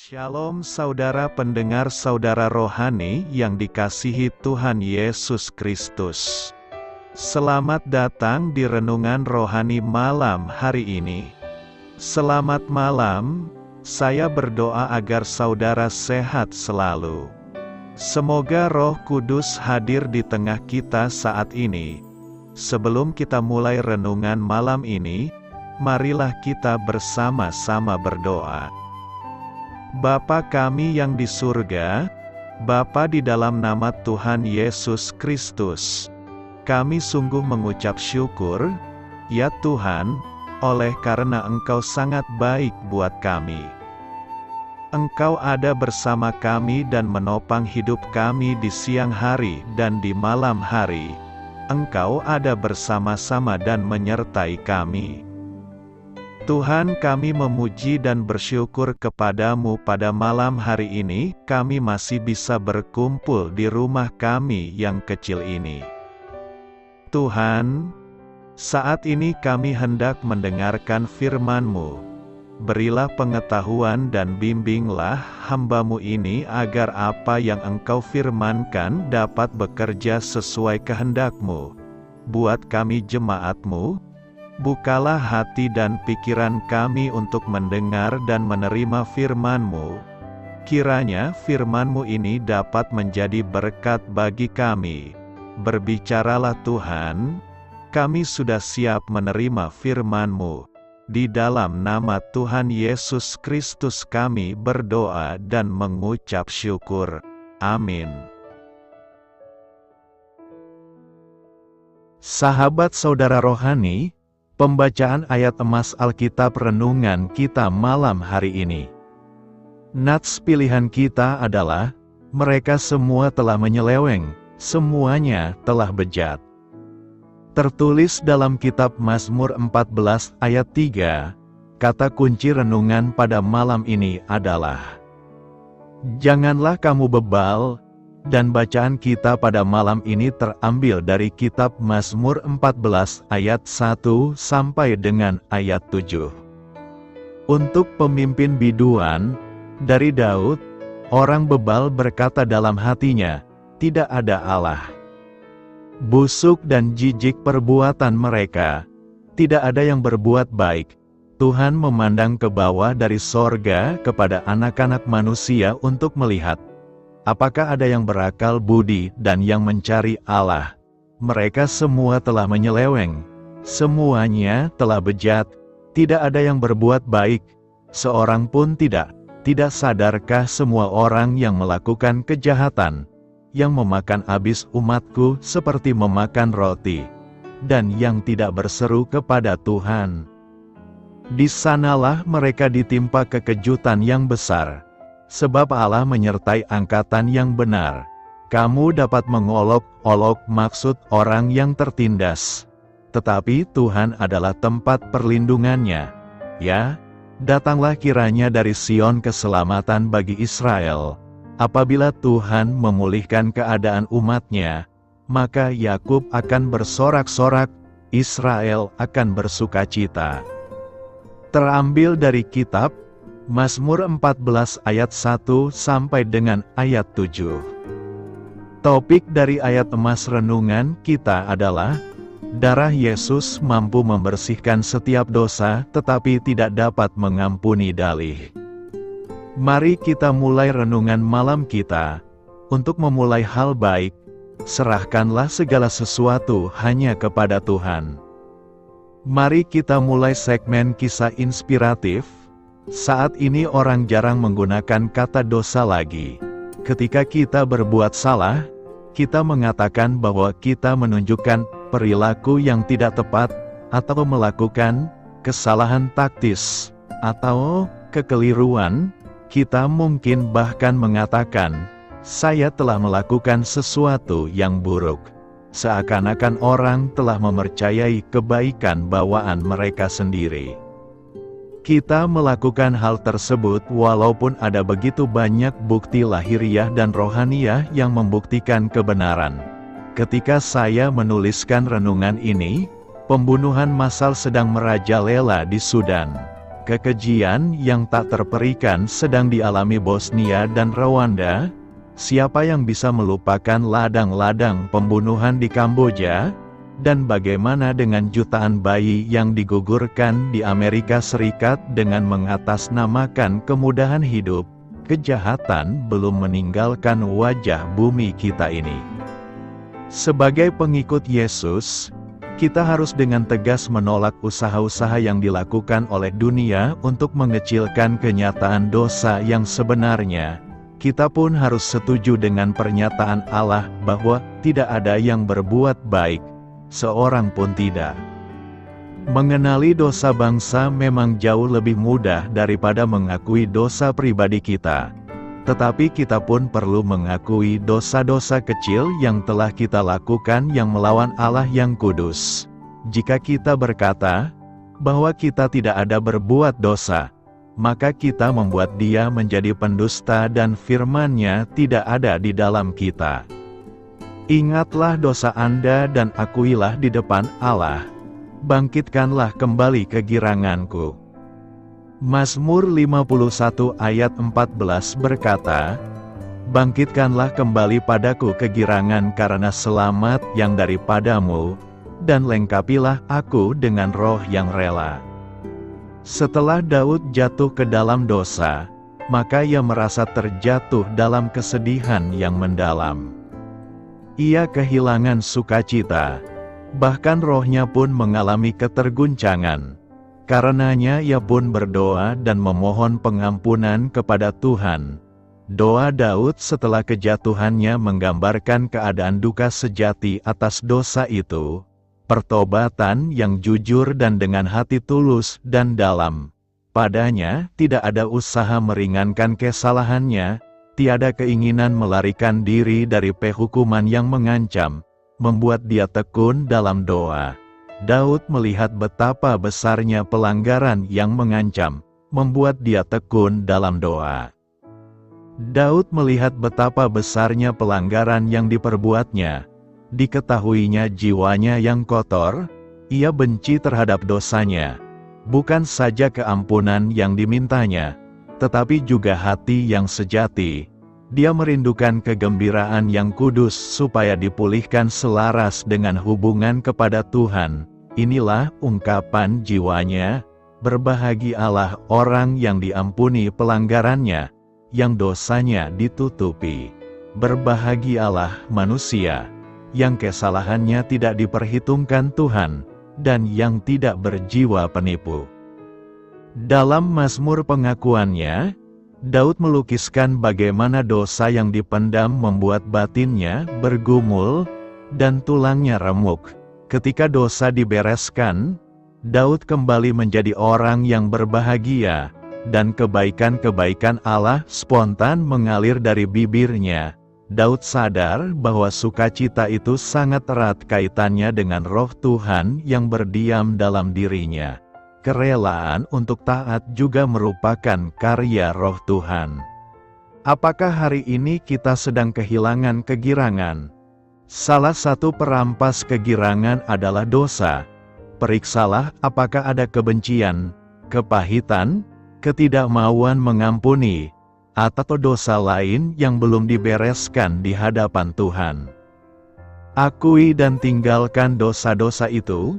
Shalom saudara pendengar saudara rohani yang dikasihi Tuhan Yesus Kristus. Selamat datang di Renungan Rohani malam hari ini. Selamat malam, saya berdoa agar saudara sehat selalu. Semoga Roh Kudus hadir di tengah kita saat ini. Sebelum kita mulai renungan malam ini, marilah kita bersama-sama berdoa. Bapa kami yang di surga, Bapa di dalam nama Tuhan Yesus Kristus, kami sungguh mengucap syukur, ya Tuhan, oleh karena Engkau sangat baik buat kami. Engkau ada bersama kami dan menopang hidup kami di siang hari dan di malam hari. Engkau ada bersama-sama dan menyertai kami. Tuhan, kami memuji dan bersyukur kepadamu pada malam hari ini, kami masih bisa berkumpul di rumah kami yang kecil ini. Tuhan, saat ini kami hendak mendengarkan firman-Mu. Berilah pengetahuan dan bimbinglah hamba-Mu ini agar apa yang Engkau firmankan dapat bekerja sesuai kehendak-Mu. Buat kami jemaat-Mu, bukalah hati dan pikiran kami untuk mendengar dan menerima firman-Mu. Kiranya firman-Mu ini dapat menjadi berkat bagi kami. Berbicaralah Tuhan, kami sudah siap menerima firman-Mu. Di dalam nama Tuhan Yesus Kristus kami berdoa dan mengucap syukur. Amin. Sahabat saudara rohani, pembacaan ayat emas Alkitab renungan kita malam hari ini. Nats pilihan kita adalah, mereka semua telah menyeleweng, semuanya telah bejat. Tertulis dalam kitab Mazmur 14 ayat 3, kata kunci renungan pada malam ini adalah, janganlah kamu bebal. Dan bacaan kita pada malam ini terambil dari kitab Mazmur 14 ayat 1 sampai dengan ayat 7. Untuk pemimpin biduan, dari Daud, orang bebal berkata dalam hatinya, tidak ada Allah. Busuk dan jijik perbuatan mereka, tidak ada yang berbuat baik. Tuhan memandang ke bawah dari sorga kepada anak-anak manusia untuk melihat, apakah ada yang berakal budi dan yang mencari Allah? Mereka semua telah menyeleweng, semuanya telah bejat, tidak ada yang berbuat baik, seorang pun tidak. Tidak sadarkah semua orang yang melakukan kejahatan, yang memakan habis umatku seperti memakan roti, dan yang tidak berseru kepada Tuhan? Di sanalah mereka ditimpa kekejutan yang besar. Sebab Allah menyertai angkatan yang benar. Kamu dapat mengolok-olok maksud orang yang tertindas. Tetapi Tuhan adalah tempat perlindungannya. Ya, datanglah kiranya dari Sion keselamatan bagi Israel. Apabila Tuhan memulihkan keadaan umatnya, maka Yakub akan bersorak-sorak, Israel akan bersukacita. Terambil dari kitab Mazmur 14 ayat 1 sampai dengan ayat 7. Topik dari ayat emas renungan kita adalah, darah Yesus mampu membersihkan setiap dosa tetapi tidak dapat mengampuni dalih. Mari kita mulai renungan malam kita. Untuk memulai hal baik, serahkanlah segala sesuatu hanya kepada Tuhan. Mari kita mulai segmen kisah inspiratif. Saat ini orang jarang menggunakan kata dosa lagi. Ketika kita berbuat salah, kita mengatakan bahwa kita menunjukkan perilaku yang tidak tepat, atau melakukan kesalahan taktis, atau kekeliruan. Kita mungkin bahkan mengatakan, saya telah melakukan sesuatu yang buruk. Seakan-akan orang telah mempercayai kebaikan bawaan mereka sendiri. Kita melakukan hal tersebut walaupun ada begitu banyak bukti lahiriah dan rohaniah yang membuktikan kebenaran. Ketika saya menuliskan renungan ini, pembunuhan massal sedang merajalela di Sudan. kekejian yang tak terperikan sedang dialami Bosnia dan Rwanda? Siapa yang bisa melupakan ladang-ladang pembunuhan di Kamboja? Dan bagaimana dengan jutaan bayi yang digugurkan di Amerika Serikat dengan mengatasnamakan kemudahan hidup? Kejahatan belum meninggalkan wajah bumi kita ini. Sebagai pengikut Yesus, kita harus dengan tegas menolak usaha-usaha yang dilakukan oleh dunia untuk mengecilkan kenyataan dosa yang sebenarnya. Kita pun harus setuju dengan pernyataan Allah bahwa tidak ada yang berbuat baik, seorang pun tidak. Mengenali dosa bangsa memang jauh lebih mudah daripada mengakui dosa pribadi kita. Tetapi kita pun perlu mengakui dosa-dosa kecil yang telah kita lakukan yang melawan Allah yang kudus. Jika kita berkata bahwa kita tidak ada berbuat dosa, maka kita membuat Dia menjadi pendusta dan firman-Nya tidak ada di dalam kita. Ingatlah dosa Anda dan akuilah di depan Allah. Bangkitkanlah kembali kegiranganku. Mazmur 51 ayat 14 berkata, Bangkitkanlah kembali padaku kegirangan karena selamat yang daripadamu, dan lengkapilah aku dengan roh yang rela. Setelah Daud jatuh ke dalam dosa, maka ia merasa terjatuh dalam kesedihan yang mendalam. Ia kehilangan sukacita, bahkan rohnya pun mengalami keterguncangan. Karenanya ia pun berdoa dan memohon pengampunan kepada Tuhan. Doa Daud setelah kejatuhannya menggambarkan keadaan duka sejati atas dosa itu, pertobatan yang jujur dan dengan hati tulus dan dalam. Padanya tidak ada usaha meringankan kesalahannya, tiada keinginan melarikan diri dari hukuman yang mengancam, membuat dia tekun dalam doa. Daud melihat betapa besarnya pelanggaran yang mengancam, membuat dia tekun dalam doa. Daud melihat betapa besarnya pelanggaran yang diperbuatnya. Diketahuinya jiwanya yang kotor, ia benci terhadap dosanya. Bukan saja keampunan yang dimintanya, tetapi juga hati yang sejati. Dia merindukan kegembiraan yang kudus supaya dipulihkan selaras dengan hubungan kepada Tuhan. Inilah ungkapan jiwanya, berbahagialah orang yang diampuni pelanggarannya, yang dosanya ditutupi. Berbahagialah manusia, yang kesalahannya tidak diperhitungkan Tuhan, dan yang tidak berjiwa penipu. Dalam Mazmur pengakuannya, Daud melukiskan bagaimana dosa yang dipendam membuat batinnya bergumul, dan tulangnya remuk. Ketika dosa dibereskan, Daud kembali menjadi orang yang berbahagia, dan kebaikan-kebaikan Allah spontan mengalir dari bibirnya. Daud sadar bahwa sukacita itu sangat erat kaitannya dengan roh Tuhan yang berdiam dalam dirinya. Kerelaan untuk taat juga merupakan karya roh Tuhan. Apakah hari ini kita sedang kehilangan kegirangan? Salah satu perampas kegirangan adalah dosa. Periksalah apakah ada kebencian, kepahitan, ketidakmauan mengampuni, atau dosa lain yang belum dibereskan di hadapan Tuhan. Akui dan tinggalkan dosa-dosa itu,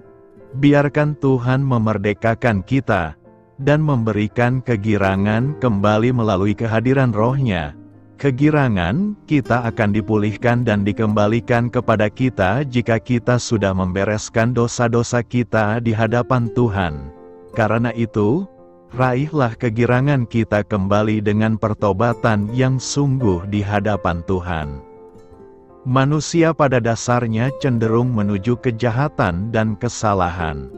biarkan Tuhan memerdekakan kita, dan memberikan kegirangan kembali melalui kehadiran Roh-Nya. Kegirangan kita akan dipulihkan dan dikembalikan kepada kita jika kita sudah membereskan dosa-dosa kita di hadapan Tuhan. Karena itu, raihlah kegirangan kita kembali dengan pertobatan yang sungguh di hadapan Tuhan. Manusia pada dasarnya cenderung menuju kejahatan dan kesalahan.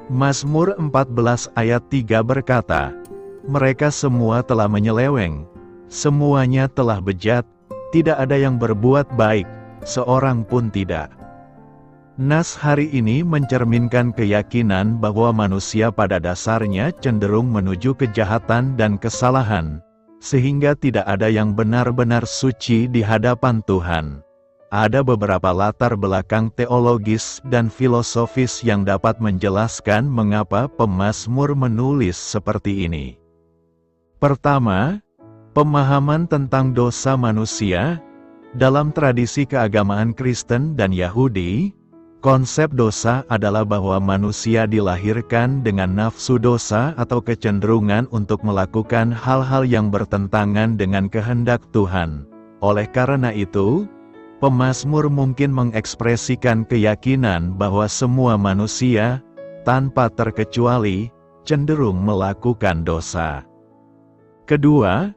Mazmur 14 ayat 3 berkata, "Mereka semua telah menyeleweng, semuanya telah bejat, tidak ada yang berbuat baik, seorang pun tidak." Nas hari ini mencerminkan keyakinan bahwa manusia pada dasarnya cenderung menuju kejahatan dan kesalahan, sehingga tidak ada yang benar-benar suci di hadapan Tuhan. ada beberapa latar belakang teologis dan filosofis yang dapat menjelaskan mengapa pemazmur menulis seperti ini. Pertama, pemahaman tentang dosa manusia. Dalam tradisi keagamaan Kristen dan Yahudi, konsep dosa adalah bahwa manusia dilahirkan dengan nafsu dosa atau kecenderungan untuk melakukan hal-hal yang bertentangan dengan kehendak Tuhan. Oleh karena itu, pemazmur mungkin mengekspresikan keyakinan bahwa semua manusia, tanpa terkecuali, cenderung melakukan dosa. Kedua,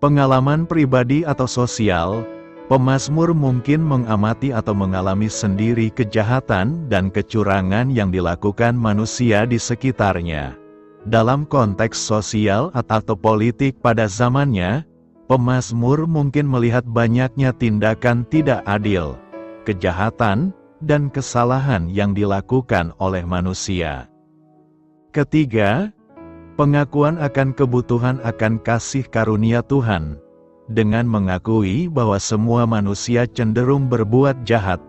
pengalaman pribadi atau sosial. Pemazmur mungkin mengamati atau mengalami sendiri kejahatan dan kecurangan yang dilakukan manusia di sekitarnya. Dalam konteks sosial atau politik pada zamannya, pemazmur mungkin melihat banyaknya tindakan tidak adil, kejahatan, dan kesalahan yang dilakukan oleh manusia. Ketiga, pengakuan akan kebutuhan akan kasih karunia Tuhan. Dengan mengakui bahwa semua manusia cenderung berbuat jahat,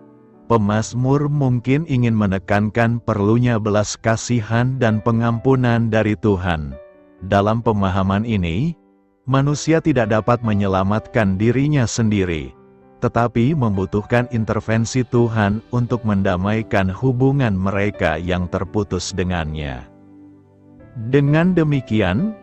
pemazmur mungkin ingin menekankan perlunya belas kasihan dan pengampunan dari Tuhan. Dalam pemahaman ini, manusia tidak dapat menyelamatkan dirinya sendiri, tetapi membutuhkan intervensi Tuhan untuk mendamaikan hubungan mereka yang terputus dengannya. Dengan demikian,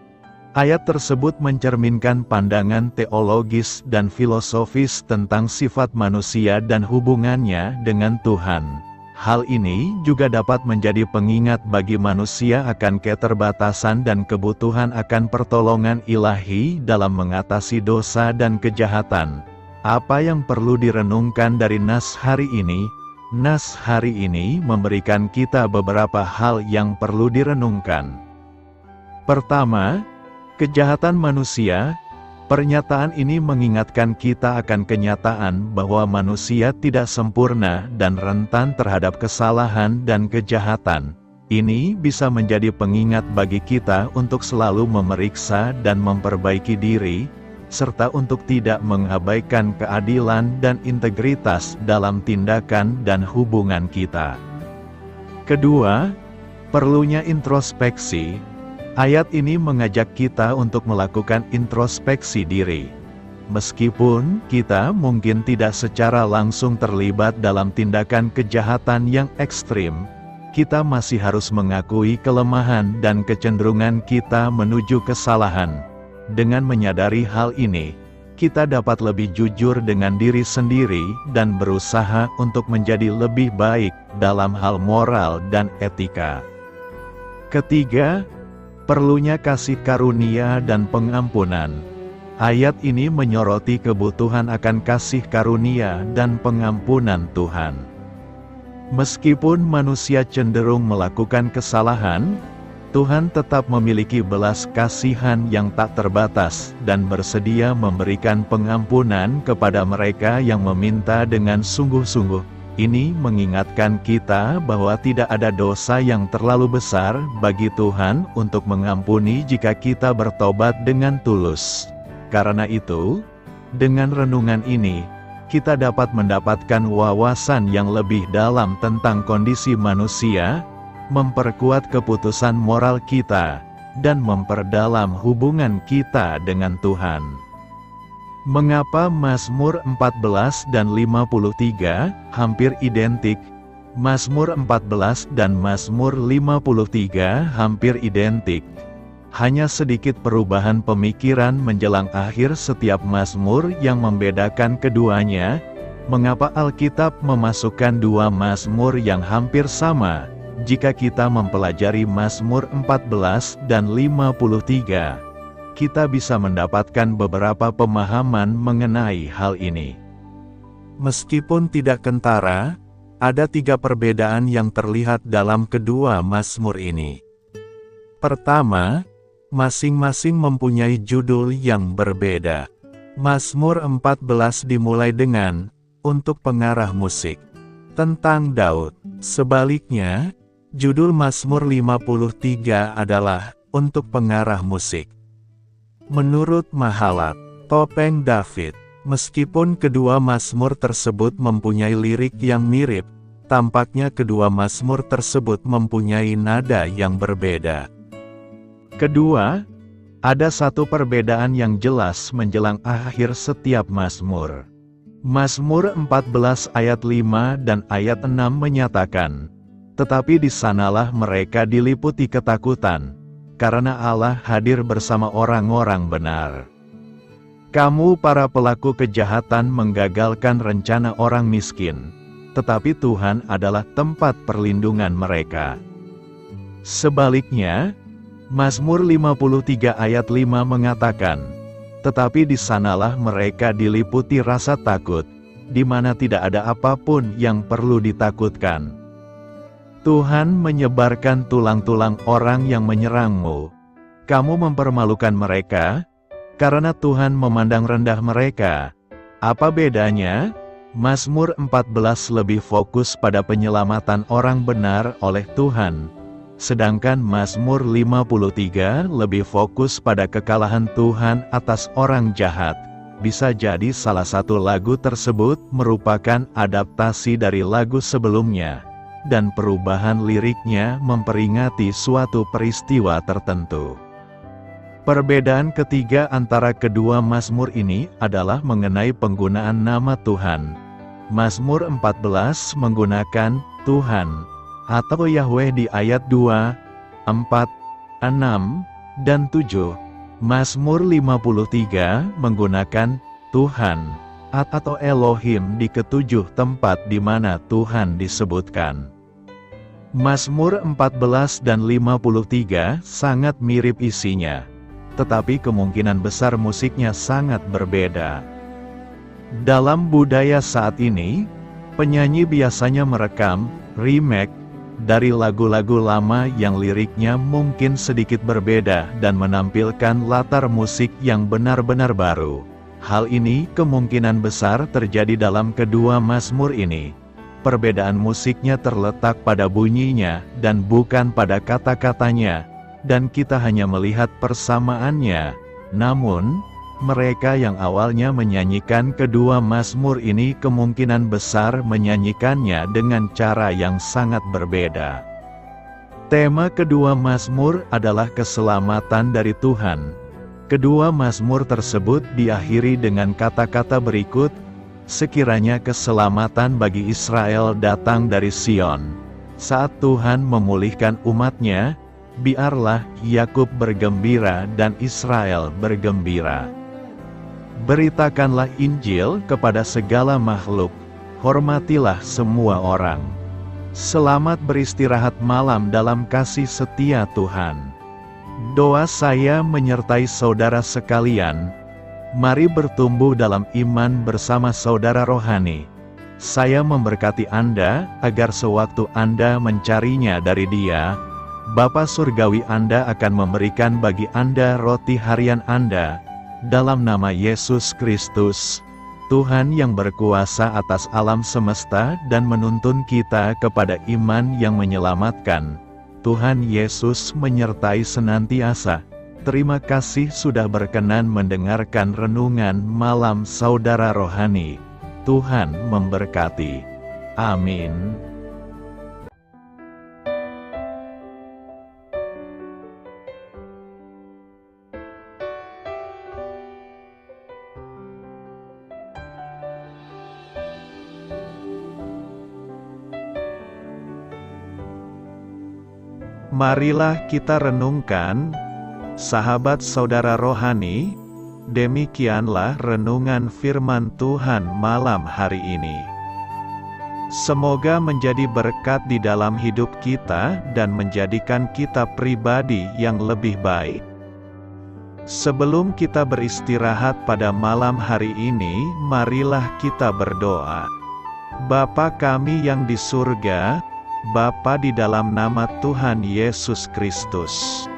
ayat tersebut mencerminkan pandangan teologis dan filosofis tentang sifat manusia dan hubungannya dengan Tuhan. Hal ini juga dapat menjadi pengingat bagi manusia akan keterbatasan dan kebutuhan akan pertolongan ilahi dalam mengatasi dosa dan kejahatan. Apa yang perlu direnungkan dari nas hari ini? Nas hari ini memberikan kita beberapa hal yang perlu direnungkan. Pertama, kejahatan manusia. Pernyataan ini mengingatkan kita akan kenyataan bahwa manusia tidak sempurna dan rentan terhadap kesalahan dan kejahatan. Ini bisa menjadi pengingat bagi kita untuk selalu memeriksa dan memperbaiki diri, serta untuk tidak mengabaikan keadilan dan integritas dalam tindakan dan hubungan kita. Kedua, perlunya introspeksi. Ayat ini mengajak kita untuk melakukan introspeksi diri. Meskipun kita mungkin tidak secara langsung terlibat dalam tindakan kejahatan yang ekstrim, kita masih harus mengakui kelemahan dan kecenderungan kita menuju kesalahan. Dengan menyadari hal ini, kita dapat lebih jujur dengan diri sendiri dan berusaha untuk menjadi lebih baik dalam hal moral dan etika. Ketiga, perlunya kasih karunia dan pengampunan. Ayat ini menyoroti kebutuhan akan kasih karunia dan pengampunan Tuhan. Meskipun manusia cenderung melakukan kesalahan, Tuhan tetap memiliki belas kasihan yang tak terbatas dan bersedia memberikan pengampunan kepada mereka yang meminta dengan sungguh-sungguh. Ini mengingatkan kita bahwa tidak ada dosa yang terlalu besar bagi Tuhan untuk mengampuni jika kita bertobat dengan tulus. Karena itu, dengan renungan ini, kita dapat mendapatkan wawasan yang lebih dalam tentang kondisi manusia, memperkuat keputusan moral kita, dan memperdalam hubungan kita dengan Tuhan. Mengapa Mazmur 14 dan 53 hampir identik? Mazmur 14 dan Mazmur 53 hampir identik. Hanya sedikit perubahan pemikiran menjelang akhir setiap Mazmur yang membedakan keduanya. Mengapa Alkitab memasukkan dua Mazmur yang hampir sama? Jika kita mempelajari Mazmur 14 dan 53, kita bisa mendapatkan beberapa pemahaman mengenai hal ini. Meskipun tidak kentara, ada tiga perbedaan yang terlihat dalam kedua Mazmur ini. Pertama, masing-masing mempunyai judul yang berbeda. Mazmur 14 dimulai dengan, untuk pengarah musik, tentang Daud. Sebaliknya, judul Mazmur 53 adalah, untuk pengarah musik. Menurut Mahalat, topeng David. Meskipun kedua mazmur tersebut mempunyai lirik yang mirip, tampaknya kedua mazmur tersebut mempunyai nada yang berbeda. Kedua, ada satu perbedaan yang jelas menjelang akhir setiap mazmur. Mazmur 14 ayat 5 dan ayat 6 menyatakan, "Tetapi di sanalah mereka diliputi ketakutan, karena Allah hadir bersama orang-orang benar." Kamu para pelaku kejahatan menggagalkan rencana orang miskin, tetapi Tuhan adalah tempat perlindungan mereka. Sebaliknya, Mazmur 53 ayat 5 mengatakan, "Tetapi di sanalah mereka diliputi rasa takut, di mana tidak ada apapun yang perlu ditakutkan." Tuhan menyebarkan tulang-tulang orang yang menyerangmu. Kamu mempermalukan mereka, karena Tuhan memandang rendah mereka. Apa bedanya? Mazmur 14 lebih fokus pada penyelamatan orang benar oleh Tuhan, sedangkan Mazmur 53 lebih fokus pada kekalahan Tuhan atas orang jahat. Bisa jadi salah satu lagu tersebut merupakan adaptasi dari lagu sebelumnya, dan perubahan liriknya memperingati suatu peristiwa tertentu. Perbedaan ketiga antara kedua mazmur ini adalah mengenai penggunaan nama Tuhan. Mazmur 14 menggunakan Tuhan atau Yahweh di ayat 2, 4, 6, dan 7. Mazmur 53 menggunakan Tuhan atau Elohim di ketujuh tempat di mana Tuhan disebutkan. Mazmur 14 dan 53 sangat mirip isinya, tetapi kemungkinan besar musiknya sangat berbeda. Dalam budaya saat ini, penyanyi biasanya merekam, remake, dari lagu-lagu lama yang liriknya mungkin sedikit berbeda dan menampilkan latar musik yang benar-benar baru. Hal ini kemungkinan besar terjadi dalam kedua mazmur ini. Perbedaan musiknya terletak pada bunyinya dan bukan pada kata-katanya, dan kita hanya melihat persamaannya. Namun, mereka yang awalnya menyanyikan kedua mazmur ini kemungkinan besar menyanyikannya dengan cara yang sangat berbeda. Tema kedua mazmur adalah keselamatan dari Tuhan. Kedua mazmur tersebut diakhiri dengan kata-kata berikut, "Sekiranya keselamatan bagi Israel datang dari Sion. Saat Tuhan memulihkan umatnya, biarlah Yakub bergembira dan Israel bergembira. Beritakanlah Injil kepada segala makhluk, hormatilah semua orang. Selamat beristirahat malam dalam kasih setia Tuhan." Doa saya menyertai saudara sekalian. Mari bertumbuh dalam iman bersama saudara rohani. Saya memberkati Anda agar sewaktu Anda mencarinya dari Dia, Bapa Surgawi Anda akan memberikan bagi Anda roti harian Anda. Dalam nama Yesus Kristus, Tuhan yang berkuasa atas alam semesta dan menuntun kita kepada iman yang menyelamatkan, Tuhan Yesus menyertai senantiasa. Terima kasih sudah berkenan mendengarkan renungan malam saudara rohani. Tuhan memberkati. Amin. Marilah kita renungkan, sahabat saudara rohani, demikianlah renungan firman Tuhan malam hari ini. Semoga menjadi berkat di dalam hidup kita dan menjadikan kita pribadi yang lebih baik. Sebelum kita beristirahat pada malam hari ini, marilah kita berdoa. Bapa kami yang di surga, Bapa di dalam nama Tuhan Yesus Kristus,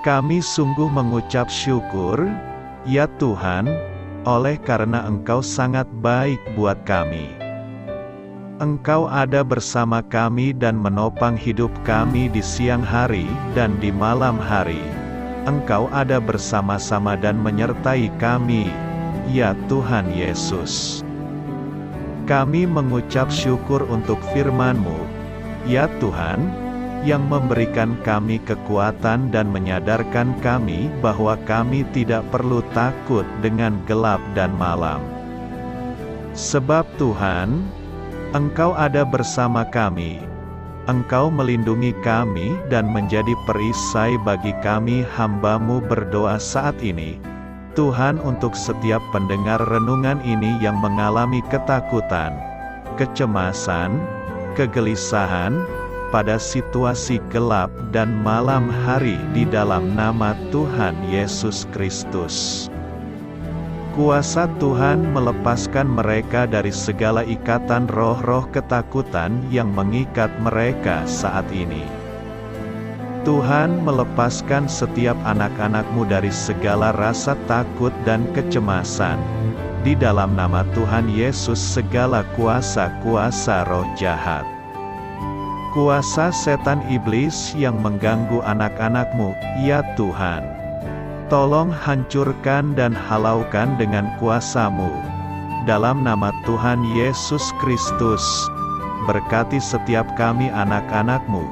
kami sungguh mengucap syukur, ya Tuhan, oleh karena Engkau sangat baik buat kami. Engkau ada bersama kami dan menopang hidup kami di siang hari dan di malam hari. Engkau ada bersama-sama dan menyertai kami. ya Tuhan Yesus. Kami mengucap syukur untuk firman-Mu, ya Tuhan, yang memberikan kami kekuatan dan menyadarkan kami bahwa kami tidak perlu takut dengan gelap dan malam. Sebab Tuhan, Engkau ada bersama kami. Engkau melindungi kami dan menjadi perisai bagi kami hamba-Mu berdoa saat ini. Tuhan, untuk setiap pendengar renungan ini yang mengalami ketakutan, kecemasan, kegelisahan, pada situasi gelap dan malam hari di dalam nama Tuhan Yesus Kristus. Kuasa Tuhan melepaskan mereka dari segala ikatan roh-roh ketakutan yang mengikat mereka saat ini. Tuhan melepaskan setiap anak-anak-Mu dari segala rasa takut dan kecemasan. Di dalam nama Tuhan Yesus segala kuasa-kuasa roh jahat, kuasa setan iblis yang mengganggu anak-anak-Mu, ya Tuhan, tolong hancurkan dan halaukan dengan kuasa-Mu. Dalam nama Tuhan Yesus Kristus, berkati setiap kami anak-anak-Mu,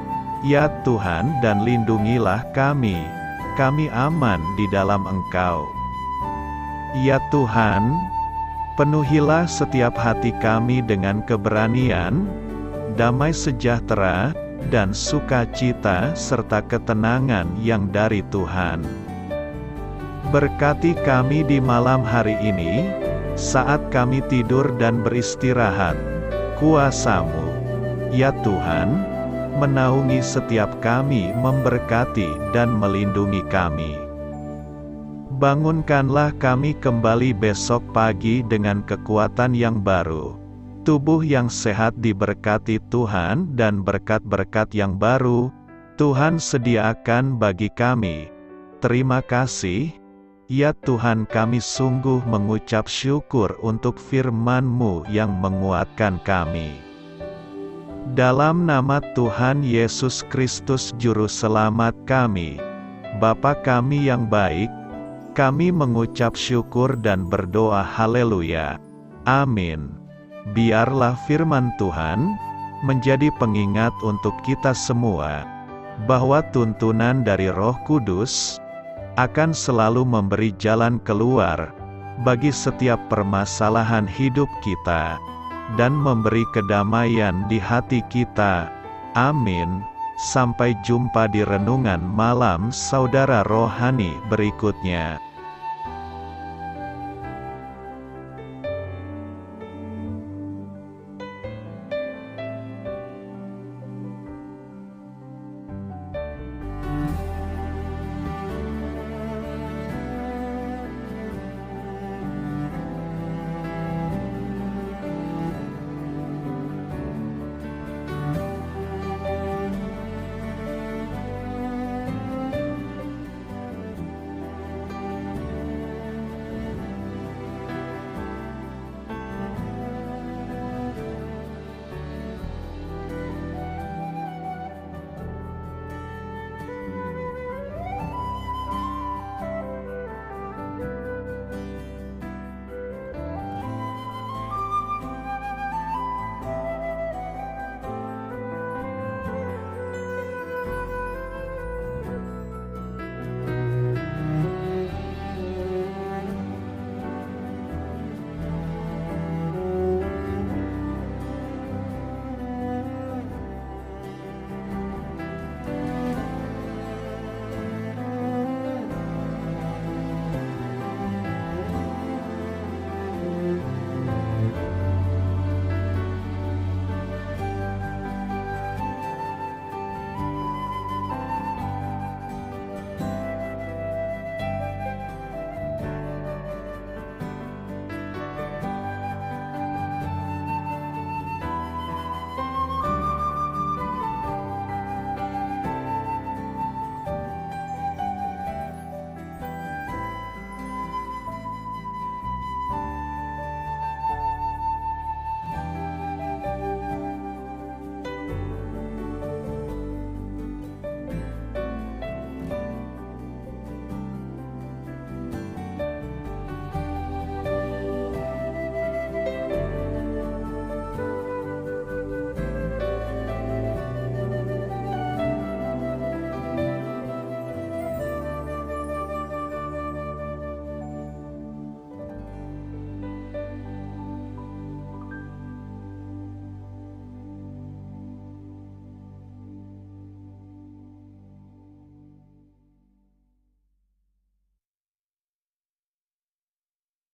ya Tuhan, dan lindungilah kami. Kami aman di dalam Engkau. Ya Tuhan, penuhilah setiap hati kami dengan keberanian, damai sejahtera, dan sukacita serta ketenangan yang dari Tuhan. Berkati kami di malam hari ini, saat kami tidur dan beristirahat. Kuasa-Mu, ya Tuhan, menaungi setiap kami, memberkati dan melindungi kami. Bangunkanlah kami kembali besok pagi dengan kekuatan yang baru. Tubuh yang sehat diberkati Tuhan dan berkat-berkat yang baru Tuhan sediakan bagi kami. Terima kasih, ya Tuhan, kami sungguh mengucap syukur untuk firman-Mu yang menguatkan kami. Dalam nama Tuhan Yesus Kristus Juru Selamat kami, Bapa kami yang baik, kami mengucap syukur dan berdoa haleluya. Amin. Biarlah firman Tuhan menjadi pengingat untuk kita semua, bahwa tuntunan dari Roh Kudus akan selalu memberi jalan keluar bagi setiap permasalahan hidup kita, dan memberi kedamaian di hati kita. Amin. Sampai jumpa di renungan malam saudara rohani berikutnya.